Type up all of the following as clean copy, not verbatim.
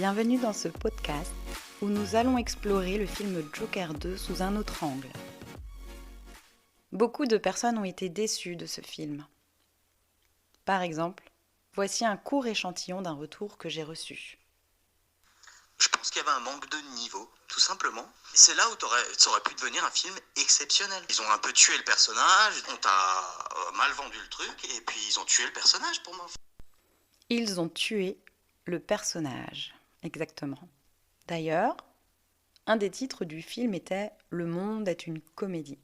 Bienvenue dans ce podcast où nous allons explorer le film Joker 2 sous un autre angle. Beaucoup de personnes ont été déçues de ce film. Par exemple, voici un court échantillon d'un retour que j'ai reçu. Je pense qu'il y avait un manque de niveau, tout simplement. C'est là où ça aurait pu devenir un film exceptionnel. Ils ont un peu tué le personnage, on t'a mal vendu le truc, et puis ils ont tué le personnage pour moi. Ils ont tué le personnage, exactement. D'ailleurs, un des titres du film était « Le monde est une comédie ».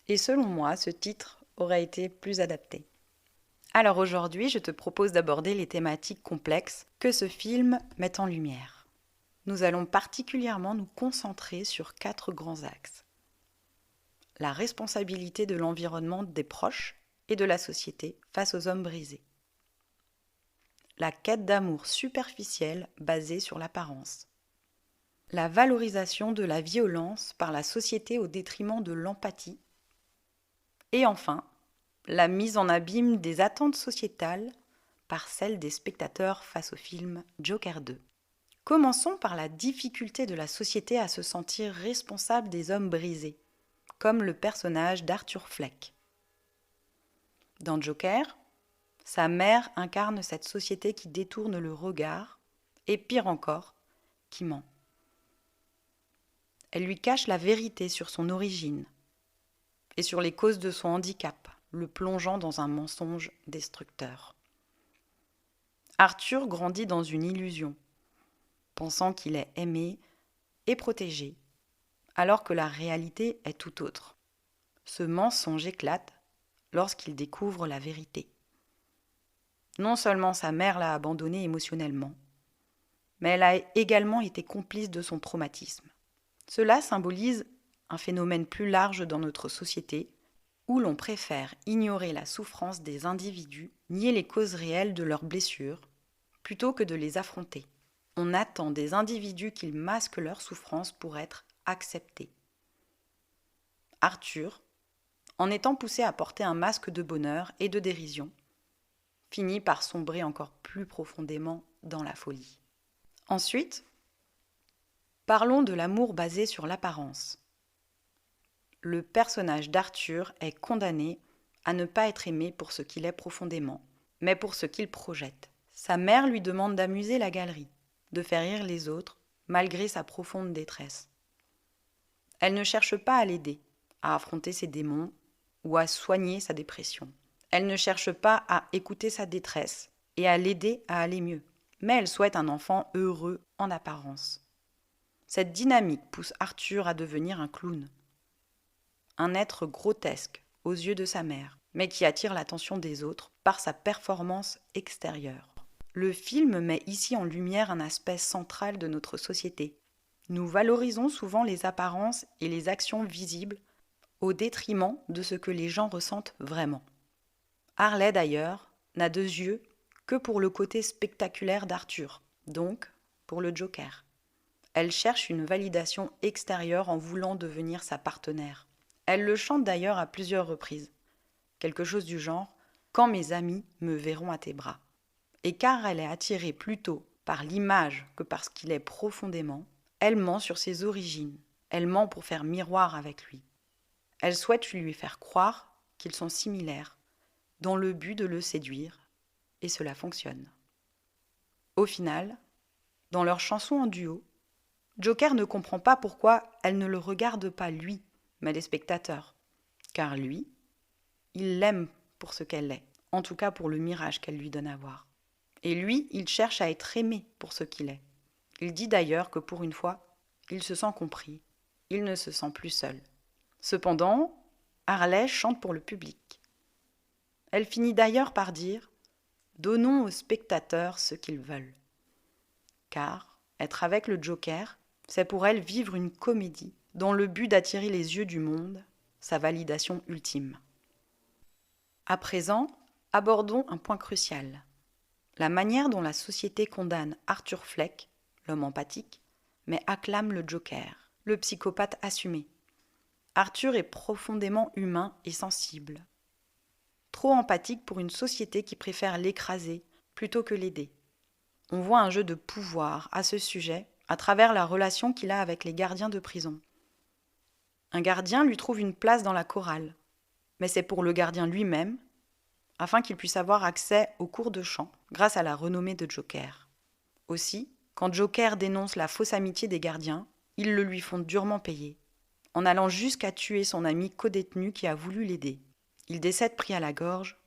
Et selon moi, ce titre aurait été plus adapté. Alors aujourd'hui, je te propose d'aborder les thématiques complexes que ce film met en lumière. Nous allons particulièrement nous concentrer sur 4 grands axes. La responsabilité de l'environnement des proches et de la société face aux hommes brisés. La quête d'amour superficielle basée sur l'apparence. La valorisation de la violence par la société au détriment de l'empathie. Et enfin, la mise en abîme des attentes sociétales par celles des spectateurs face au film Joker 2. Commençons par la difficulté de la société à se sentir responsable des hommes brisés, comme le personnage d'Arthur Fleck. Dans Joker, sa mère incarne cette société qui détourne le regard, et pire encore, qui ment. Elle lui cache la vérité sur son origine et sur les causes de son handicap, le plongeant dans un mensonge destructeur. Arthur grandit dans une illusion, pensant qu'il est aimé et protégé, alors que la réalité est tout autre. Ce mensonge éclate lorsqu'il découvre la vérité. Non seulement sa mère l'a abandonné émotionnellement, mais elle a également été complice de son traumatisme. Cela symbolise un phénomène plus large dans notre société, où l'on préfère ignorer la souffrance des individus, nier les causes réelles de leurs blessures, plutôt que de les affronter. On attend des individus qu'ils masquent leur souffrance pour être acceptés. Arthur, en étant poussé à porter un masque de bonheur et de dérision, finit par sombrer encore plus profondément dans la folie. Ensuite, parlons de l'amour basé sur l'apparence. Le personnage d'Arthur est condamné à ne pas être aimé pour ce qu'il est profondément, mais pour ce qu'il projette. Sa mère lui demande d'amuser la galerie, de faire rire les autres, malgré sa profonde détresse. Elle ne cherche pas à l'aider, à affronter ses démons ou à soigner sa dépression. Elle ne cherche pas à écouter sa détresse et à l'aider à aller mieux, mais elle souhaite un enfant heureux en apparence. Cette dynamique pousse Arthur à devenir un clown, un être grotesque aux yeux de sa mère, mais qui attire l'attention des autres par sa performance extérieure. Le film met ici en lumière un aspect central de notre société. Nous valorisons souvent les apparences et les actions visibles au détriment de ce que les gens ressentent vraiment. Harley, d'ailleurs, n'a de yeux que pour le côté spectaculaire d'Arthur, donc pour le Joker. Elle cherche une validation extérieure en voulant devenir sa partenaire. Elle le chante d'ailleurs à plusieurs reprises. Quelque chose du genre « Quand mes amis me verront à tes bras ». Et car elle est attirée plutôt par l'image que par ce qu'il est profondément, elle ment sur ses origines. Elle ment pour faire miroir avec lui. Elle souhaite lui faire croire qu'ils sont similaires, dans le but de le séduire, et cela fonctionne. Au final, dans leur chanson en duo, Joker ne comprend pas pourquoi elle ne le regarde pas lui, mais les spectateurs. Car lui, il l'aime pour ce qu'elle est, en tout cas pour le mirage qu'elle lui donne à voir. Et lui, il cherche à être aimé pour ce qu'il est. Il dit d'ailleurs que pour une fois, il se sent compris, il ne se sent plus seul. Cependant, Harley chante pour le public. Elle finit d'ailleurs par dire « Donnons aux spectateurs ce qu'ils veulent ». Car être avec le Joker, c'est pour elle vivre une comédie dans le but d'attirer les yeux du monde, sa validation ultime. À présent, abordons un point crucial. La manière dont la société condamne Arthur Fleck, l'homme empathique, mais acclame le Joker, le psychopathe assumé. Arthur est profondément humain et sensible. Trop empathique pour une société qui préfère l'écraser plutôt que l'aider. on voit un jeu de pouvoir à ce sujet à travers la relation qu'il a avec les gardiens de prison. Un gardien lui trouve une place dans la chorale, mais c'est pour le gardien lui-même, afin qu'il puisse avoir accès aux cours de chant grâce à la renommée de Joker. Aussi, quand Joker dénonce la fausse amitié des gardiens, ils le lui font durement payer, en allant jusqu'à tuer son ami codétenu qui a voulu l'aider. Il décède pris à la gorge,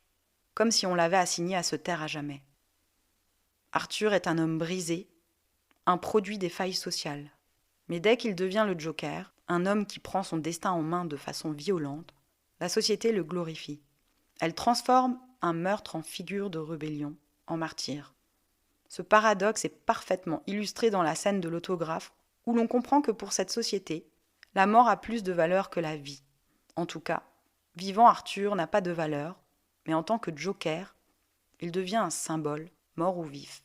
comme si on l'avait assigné à se taire à jamais. Arthur est un homme brisé, un produit des failles sociales. Mais dès qu'il devient le Joker, un homme qui prend son destin en main de façon violente, la société le glorifie. Elle transforme un meurtre en figure de rébellion, en martyr. Ce paradoxe est parfaitement illustré dans la scène de l'autographe, où l'on comprend que pour cette société, la mort a plus de valeur que la vie. En tout cas, vivant Arthur n'a pas de valeur, mais en tant que Joker, il devient un symbole, mort ou vif.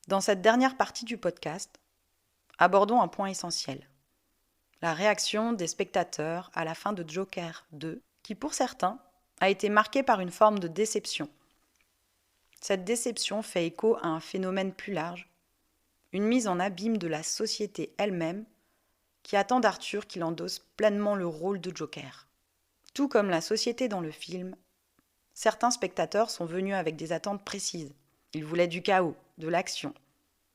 Dans cette dernière partie du podcast, abordons un point essentiel. La réaction des spectateurs à la fin de Joker 2, qui pour certains a été marquée par une forme de déception. Cette déception fait écho à un phénomène plus large, une mise en abîme de la société elle-même qui attend d'Arthur qu'il endosse pleinement le rôle de Joker. Tout comme la société dans le film, certains spectateurs sont venus avec des attentes précises. Ils voulaient du chaos, de l'action,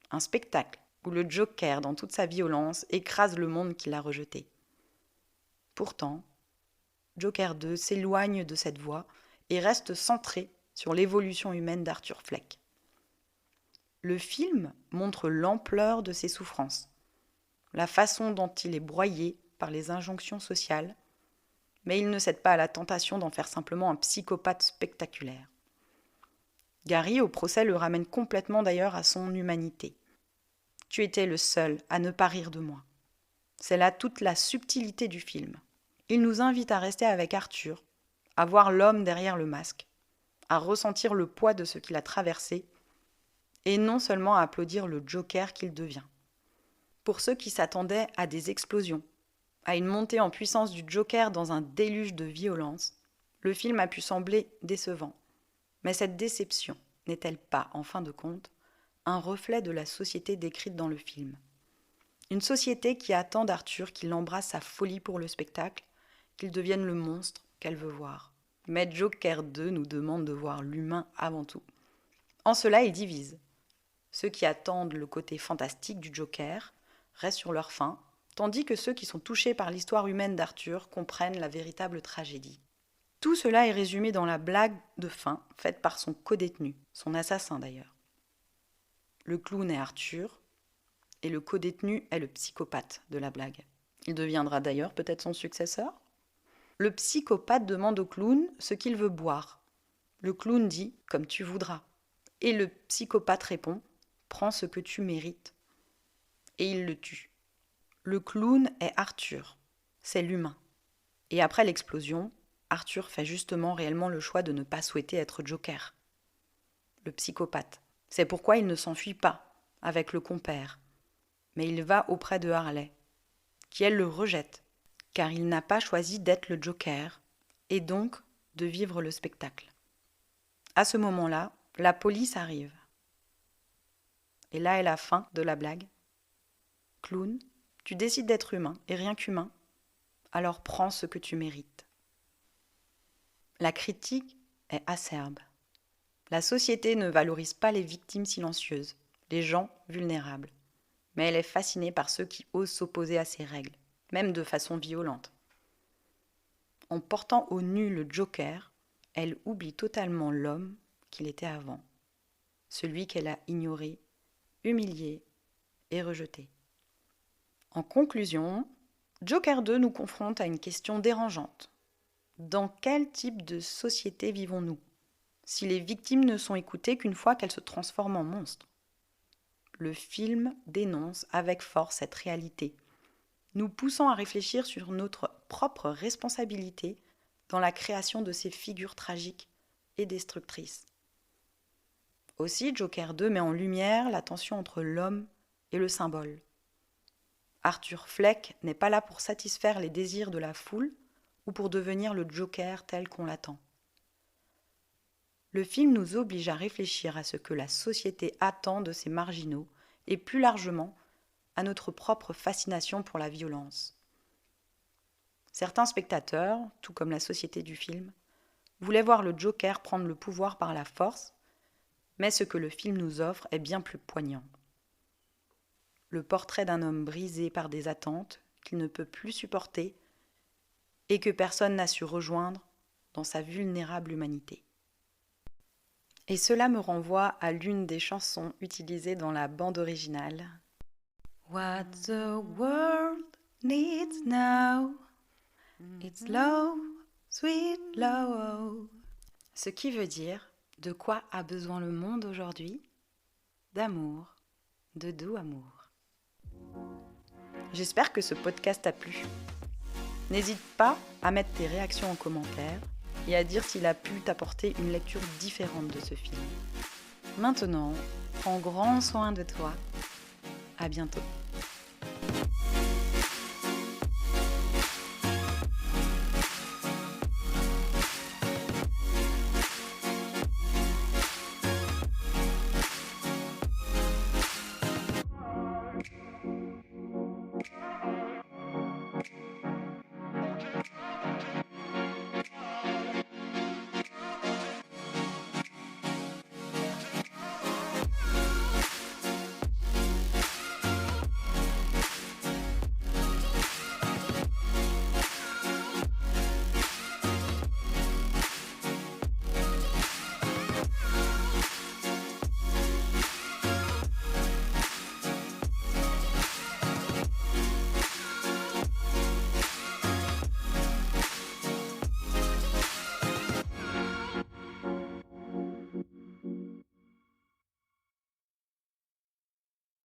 un spectacle où le Joker, dans toute sa violence, écrase le monde qu'il a rejeté. Pourtant, Joker 2 s'éloigne de cette voie et reste centré sur l'évolution humaine d'Arthur Fleck. Le film montre l'ampleur de ses souffrances, la façon dont il est broyé par les injonctions sociales, mais il ne cède pas à la tentation d'en faire simplement un psychopathe spectaculaire. Gary, au procès, le ramène complètement d'ailleurs à son humanité. « Tu étais le seul à ne pas rire de moi. » C'est là toute la subtilité du film. Il nous invite à rester avec Arthur, à voir l'homme derrière le masque, à ressentir le poids de ce qu'il a traversé, et non seulement à applaudir le Joker qu'il devient. Pour ceux qui s'attendaient à des explosions, à une montée en puissance du Joker dans un déluge de violence, le film a pu sembler décevant. Mais cette déception n'est-elle pas, en fin de compte, un reflet de la société décrite dans le film ? Une société qui attend d'Arthur qu'il embrasse sa folie pour le spectacle, qu'il devienne le monstre qu'elle veut voir. Mais Joker 2 nous demande de voir l'humain avant tout. En cela, il divise. Ceux qui attendent le côté fantastique du Joker restent sur leur faim, tandis que ceux qui sont touchés par l'histoire humaine d'Arthur comprennent la véritable tragédie. Tout cela est résumé dans la blague de fin faite par son codétenu, son assassin d'ailleurs. Le clown est Arthur, et le codétenu est le psychopathe de la blague. Il deviendra d'ailleurs peut-être son successeur. Le psychopathe demande au clown ce qu'il veut boire. Le clown dit « comme tu voudras ». Et le psychopathe répond « prends ce que tu mérites ». Et il le tue. Le clown est Arthur, c'est l'humain. Et après l'explosion, Arthur fait justement réellement le choix de ne pas souhaiter être Joker. Le psychopathe. C'est pourquoi il ne s'enfuit pas avec le compère, mais il va auprès de Harley, qui elle le rejette, car il n'a pas choisi d'être le Joker, et donc de vivre le spectacle. À ce moment-là, la police arrive. Et là est la fin de la blague. Clown, tu décides d'être humain, et rien qu'humain, alors prends ce que tu mérites. La critique est acerbe. La société ne valorise pas les victimes silencieuses, les gens vulnérables. Mais elle est fascinée par ceux qui osent s'opposer à ces règles, même de façon violente. En portant au nu le Joker, elle oublie totalement l'homme qu'il était avant, celui qu'elle a ignoré, humilié et rejeté. En conclusion, Joker 2 nous confronte à une question dérangeante. Dans quel type de société vivons-nous, si les victimes ne sont écoutées qu'une fois qu'elles se transforment en monstres ? Le film dénonce avec force cette réalité, nous poussant à réfléchir sur notre propre responsabilité dans la création de ces figures tragiques et destructrices. Aussi, Joker 2 met en lumière la tension entre l'homme et le symbole. Arthur Fleck n'est pas là pour satisfaire les désirs de la foule ou pour devenir le Joker tel qu'on l'attend. Le film nous oblige à réfléchir à ce que la société attend de ces marginaux et plus largement à notre propre fascination pour la violence. Certains spectateurs, tout comme la société du film, voulaient voir le Joker prendre le pouvoir par la force, mais ce que le film nous offre est bien plus poignant. Le portrait d'un homme brisé par des attentes qu'il ne peut plus supporter et que personne n'a su rejoindre dans sa vulnérable humanité. Et cela me renvoie à l'une des chansons utilisées dans la bande originale. What the world needs now, it's love, sweet love. Ce qui veut dire, de quoi a besoin le monde aujourd'hui? D'amour, de doux amour. J'espère que ce podcast t'a plu. N'hésite pas à mettre tes réactions en commentaire et à dire s'il a pu t'apporter une lecture différente de ce film. Maintenant, prends grand soin de toi. À bientôt.